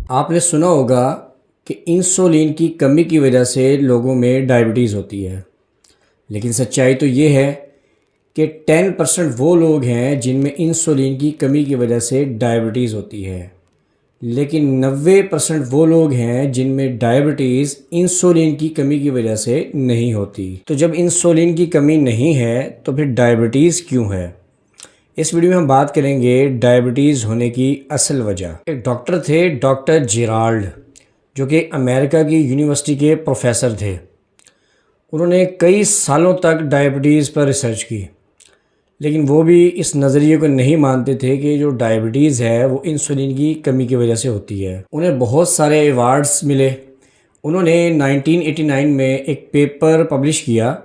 आपने सुना होगा कि इंसुलिन की कमी की वजह से लोगों में डायबिटीज़ होती है। लेकिन सच्चाई तो ये है कि 10% वो लोग हैं जिनमें इंसुलिन की कमी की वजह से डायबिटीज़ होती है, लेकिन 90% वो लोग हैं जिनमें डायबिटीज़ इंसुलिन की कमी की वजह से नहीं होती। तो जब इंसुलिन की कमी नहीं है तो फिर डायबिटीज़ क्यों है? इस वीडियो में हम बात करेंगे डायबिटीज़ होने की असल वजह। एक डॉक्टर थे, डॉक्टर जेराल्ड, जो कि अमेरिका की यूनिवर्सिटी के प्रोफेसर थे। उन्होंने कई सालों तक डायबिटीज़ पर रिसर्च की, लेकिन वो भी इस नज़रिए को नहीं मानते थे कि जो डायबिटीज़ है वो इंसुलिन की कमी की वजह से होती है। उन्हें बहुत सारे अवार्ड्स मिले। उन्होंने 1989 में एक पेपर पब्लिश किया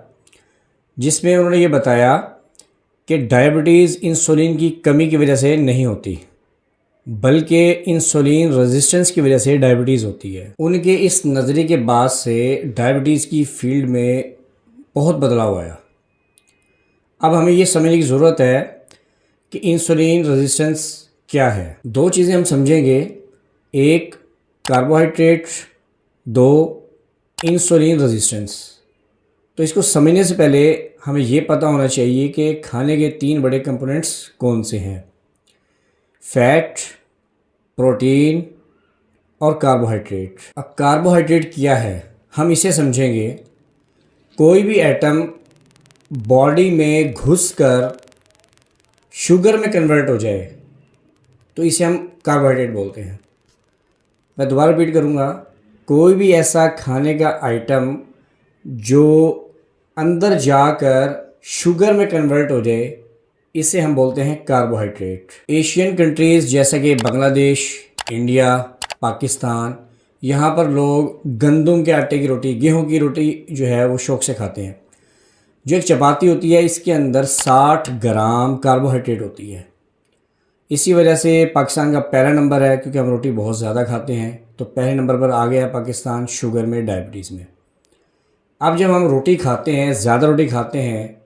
जिसमें उन्होंने ये बताया कि डायबिटीज़ इंसुलिन की कमी की वजह से नहीं होती, बल्कि इंसुलिन रेजिस्टेंस की वजह से डायबिटीज़ होती है। उनके इस नज़रिए के बाद से डायबिटीज़ की फील्ड में बहुत बदलाव आया। अब हमें ये समझने की ज़रूरत है कि इंसुलिन रेजिस्टेंस क्या है। दो चीज़ें हम समझेंगे, एक कार्बोहाइड्रेट, दो इंसुलिन रेजिस्टेंस। तो इसको समझने से पहले हमें ये पता होना चाहिए कि खाने के तीन बड़े कंपोनेंट्स कौन से हैं: फैट, प्रोटीन और कार्बोहाइड्रेट। अब कार्बोहाइड्रेट क्या है हम इसे समझेंगे। कोई भी एटम बॉडी में घुसकर शुगर में कन्वर्ट हो जाए तो इसे हम कार्बोहाइड्रेट बोलते हैं। मैं दोबारा रिपीट करूँगा, कोई भी ऐसा खाने का आइटम जो अंदर जाकर शुगर में कन्वर्ट हो जाए, इसे हम बोलते हैं कार्बोहाइड्रेट। एशियन कंट्रीज़ जैसा कि बांग्लादेश, इंडिया, पाकिस्तान, यहाँ पर लोग गंदम के आटे की रोटी, गेहूं की रोटी जो है वो शौक़ से खाते हैं। जो एक चपाती होती है, इसके अंदर 60 ग्राम कार्बोहाइड्रेट होती है। इसी वजह से पाकिस्तान का पहला नंबर है, क्योंकि हम रोटी बहुत ज़्यादा खाते हैं। तो पहले नंबर पर आ गया पाकिस्तान शुगर में, डायबिटीज़ में। अब जब हम रोटी खाते हैं, ज़्यादा रोटी खाते हैं,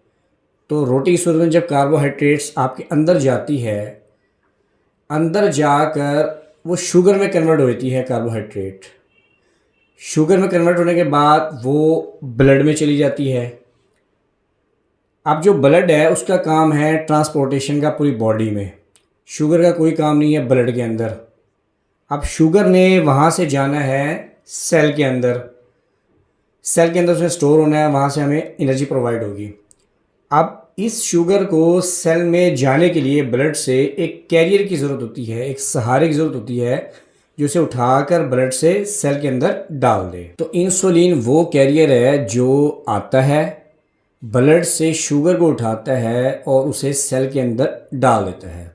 तो रोटी की सूरत में जब कार्बोहाइड्रेट्स आपके अंदर जाती है, अंदर जाकर वो शुगर में कन्वर्ट होती है। कार्बोहाइड्रेट शुगर में कन्वर्ट होने के बाद वो ब्लड में चली जाती है। अब जो ब्लड है उसका काम है ट्रांसपोर्टेशन का पूरी बॉडी में। शुगर का कोई काम नहीं है ब्लड के अंदर। अब शुगर ने वहाँ से जाना है सेल के अंदर। सेल के अंदर उसमें स्टोर होना है, वहाँ से हमें एनर्जी प्रोवाइड होगी। अब इस शुगर को सेल में जाने के लिए ब्लड से एक कैरियर की ज़रूरत होती है, एक सहारे की ज़रूरत होती है जो उसे उठाकर ब्लड से सेल के अंदर डाल दे। तो इंसुलिन वो कैरियर है जो आता है, ब्लड से शुगर को उठाता है और उसे सेल के अंदर डाल देता है।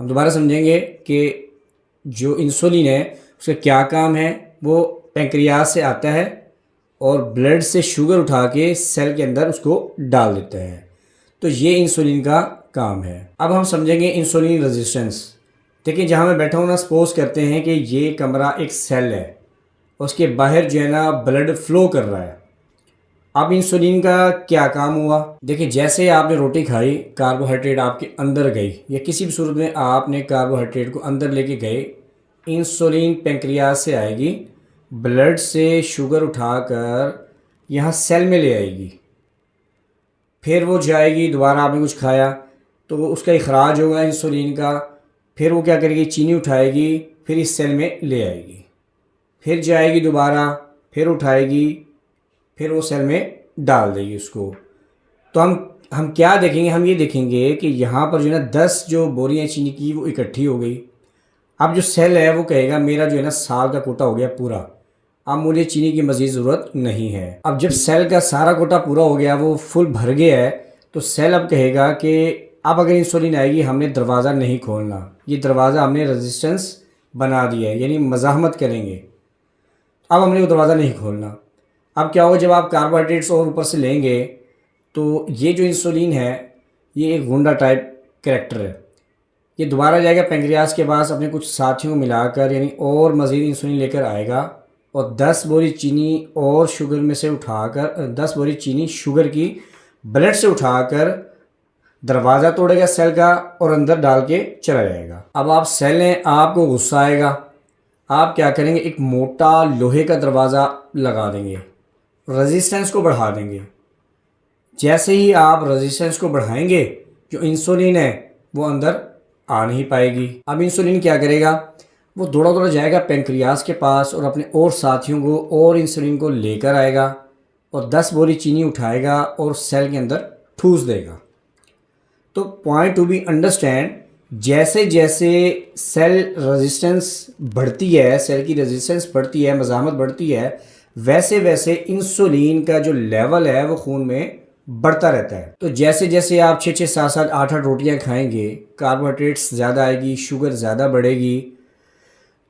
हम दोबारा समझेंगे कि जो इंसुलिन है उसका क्या काम है। वो पैंक्रियाज से आता है और ब्लड से शुगर उठा के सेल के अंदर उसको डाल देता है। तो ये इंसुलिन का काम है। अब हम समझेंगे इंसुलिन रेजिस्टेंस। देखिए, जहाँ मैं बैठा हूँ ना, सपोज करते हैं कि ये कमरा एक सेल है, उसके बाहर जो है ना ब्लड फ्लो कर रहा है। अब इंसुलिन का क्या काम हुआ? देखिए, जैसे आपने रोटी खाई, कार्बोहाइड्रेट आपके अंदर गई, या किसी भी सूरत में आपने कार्बोहाइड्रेट को अंदर लेके गए, इंसुलिन पैंक्रियाज से आएगी, ब्लड से शुगर उठाकर यहाँ सेल में ले आएगी। फिर वो जाएगी, दोबारा आपने कुछ खाया तो उसका इखराज होगा इंसुलिन का। फिर वो क्या करेगी, चीनी उठाएगी, फिर इस सेल में ले आएगी। फिर जाएगी दोबारा, फिर उठाएगी, फिर वो सेल में डाल देगी उसको। तो हम क्या देखेंगे, हम ये देखेंगे कि यहाँ पर जो है ना 10 जो बोरियाँ चीनी की वो इकट्ठी हो गई। अब जो सेल है वो कहेगा मेरा जो है ना साल का कोटा हो गया पूरा, अब मुझे चीनी की मज़ीद ज़रूरत नहीं है। अब जब सेल का सारा कोटा पूरा हो गया, वो फुल भर गया है, तो सेल अब कहेगा कि अब अगर इंसुलिन आएगी हमने दरवाज़ा नहीं खोलना, ये दरवाज़ा हमने रेजिस्टेंस बना दिया है, यानी मज़ाहमत करेंगे, अब हमने वो दरवाज़ा नहीं खोलना। अब क्या होगा, जब आप कार्बोहाइड्रेट्स और ऊपर से लेंगे तो ये जो इंसुलिन है ये एक गुंडा टाइप कैरेक्टर है। ये दोबारा जाएगा पैंक्रियाज के पास, अपने कुछ साथियों को मिलाकर यानी और मज़ीद इंसुलिन लेकर आएगा और 10 बोरी चीनी और शुगर में से उठाकर 10 बोरी चीनी शुगर की ब्लड से उठाकर दरवाज़ा तोड़ेगा सेल का और अंदर डाल के चला जाएगा। अब आप सेल हैं, आपको गुस्सा आएगा, आप क्या करेंगे, एक मोटा लोहे का दरवाज़ा लगा देंगे, रेजिस्टेंस को बढ़ा देंगे। जैसे ही आप रेजिस्टेंस को बढ़ाएंगे, जो इंसुलिन है वो अंदर आ नहीं पाएगी। अब इंसुलिन क्या करेगा, वो दौड़ा दौड़ा जाएगा पेंक्रियास के पास और अपने और साथियों को और इंसुलिन को लेकर आएगा और 10 बोरी चीनी उठाएगा और सेल के अंदर ठूस देगा। तो पॉइंट टू बी अंडरस्टैंड, जैसे जैसे सेल रेजिस्टेंस बढ़ती है, सेल की रेजिस्टेंस बढ़ती है, मज़ामत बढ़ती है, वैसे वैसे इंसुलिन का जो लेवल है वो खून में बढ़ता रहता है। तो जैसे जैसे आप 6-6, 7-7, 8-8 रोटियां खाएंगे, कार्बोहाइड्रेट्स ज़्यादा आएगी, शुगर ज़्यादा बढ़ेगी,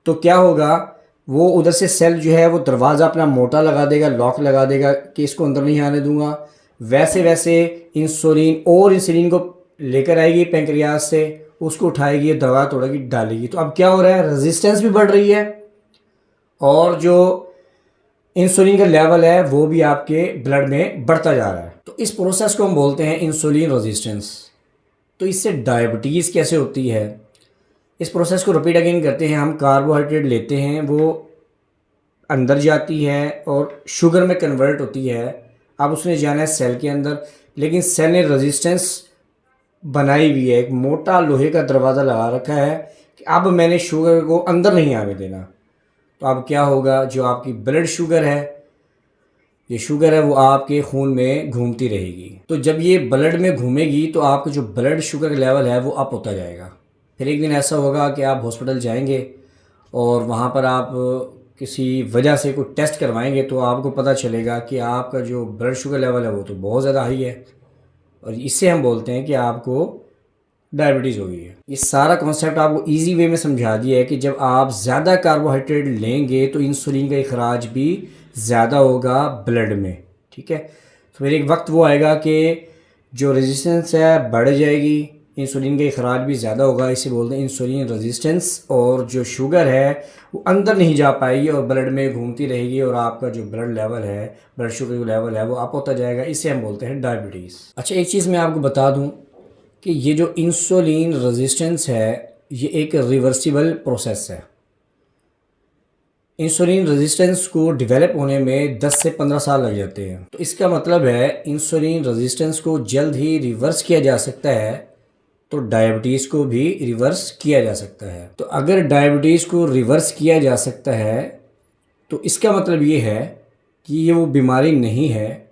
तो क्या होगा, वो उधर से सेल जो है वो दरवाज़ा अपना मोटा लगा देगा, लॉक लगा देगा कि इसको अंदर नहीं आने दूंगा। वैसे वैसे इंसुलिन को लेकर आएगी पेंक्रियास से, उसको उठाएगी, दवा तोड़ेगी, डालेगी। तो अब क्या हो रहा है, रेजिस्टेंस भी बढ़ रही है और जो इंसुलिन का लेवल है वो भी आपके ब्लड में बढ़ता जा रहा है। तो इस प्रोसेस को हम बोलते हैं इंसुलिन रेजिस्टेंस। तो इससे डायबिटीज़ कैसे होती है, इस प्रोसेस को रिपीट अगेन करते हैं। हम कार्बोहाइड्रेट लेते हैं, वो अंदर जाती है और शुगर में कन्वर्ट होती है। अब उसने जाना है सेल के अंदर, लेकिन सेल ने रेजिस्टेंस बनाई हुई है, एक मोटा लोहे का दरवाज़ा लगा रखा है कि अब मैंने शुगर को अंदर नहीं आने देना। तो अब क्या होगा, जो आपकी ब्लड शुगर है, ये शुगर है वो आपके खून में घूमती रहेगी। तो जब ये ब्लड में घूमेगी तो आपका जो ब्लड शुगर लेवल है वो अप होता जाएगा। फिर एक दिन ऐसा होगा कि आप हॉस्पिटल जाएंगे और वहाँ पर आप किसी वजह से कोई टेस्ट करवाएंगे तो आपको पता चलेगा कि आपका जो ब्लड शुगर लेवल है वो तो बहुत ज़्यादा हाई है, और इससे हम बोलते हैं कि आपको डायबिटीज़ हो गई है। ये सारा कॉन्सेप्ट आपको इजी वे में समझा दिया है कि जब आप ज़्यादा कार्बोहाइड्रेट लेंगे तो इंसुलिन का इखराज भी ज़्यादा होगा ब्लड में, ठीक है। तो फिर एक वक्त वो आएगा कि जो रेजिस्टेंस है बढ़ जाएगी, इंसुलिन का इखराज भी ज़्यादा होगा, इसे बोलते हैं इंसुलिन रेजिस्टेंस, और जो शुगर है वो अंदर नहीं जा पाएगी और ब्लड में घूमती रहेगी और आपका जो ब्लड लेवल है, ब्लड शुगर लेवल है वो अप होता जाएगा। इसे हम बोलते हैं डायबिटीज़। अच्छा, एक चीज़ मैं आपको बता दूं कि ये जो इंसुलिन रेजिस्टेंस है ये एक रिवर्सिबल प्रोसेस है। इंसुलिन रेजिस्टेंस को डेवलप होने में 10 से 15 साल लग जाते हैं। तो इसका मतलब है इंसुलिन रेजिस्टेंस को जल्द ही रिवर्स किया जा सकता है, तो डायबिटीज़ को भी रिवर्स किया जा सकता है। तो अगर डायबिटीज़ को रिवर्स किया जा सकता है तो इसका मतलब ये है कि ये वो बीमारी नहीं है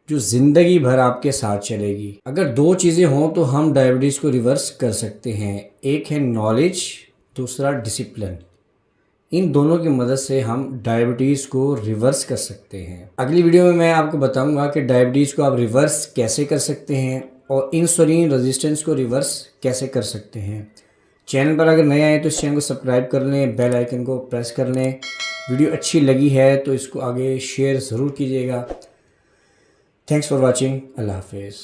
जो ज़िंदगी भर आपके साथ चलेगी। अगर दो चीज़ें हों तो हम डायबिटीज़ को रिवर्स कर सकते हैं, एक है नॉलेज, दूसरा डिसिप्लिन। इन दोनों की मदद से हम डायबिटीज़ को रिवर्स कर सकते हैं। अगली वीडियो में मैं आपको बताऊंगा कि डायबिटीज़ को आप रिवर्स कैसे कर सकते हैं और इंसुलिन रेजिस्टेंस को रिवर्स कैसे कर सकते हैं। चैनल पर अगर नए आए तो इस चैनल को सब्सक्राइब कर लें, बेल आइकन को प्रेस कर लें। वीडियो अच्छी लगी है तो इसको आगे शेयर ज़रूर कीजिएगा। Thanks for watching. अल्लाह हाफिज़।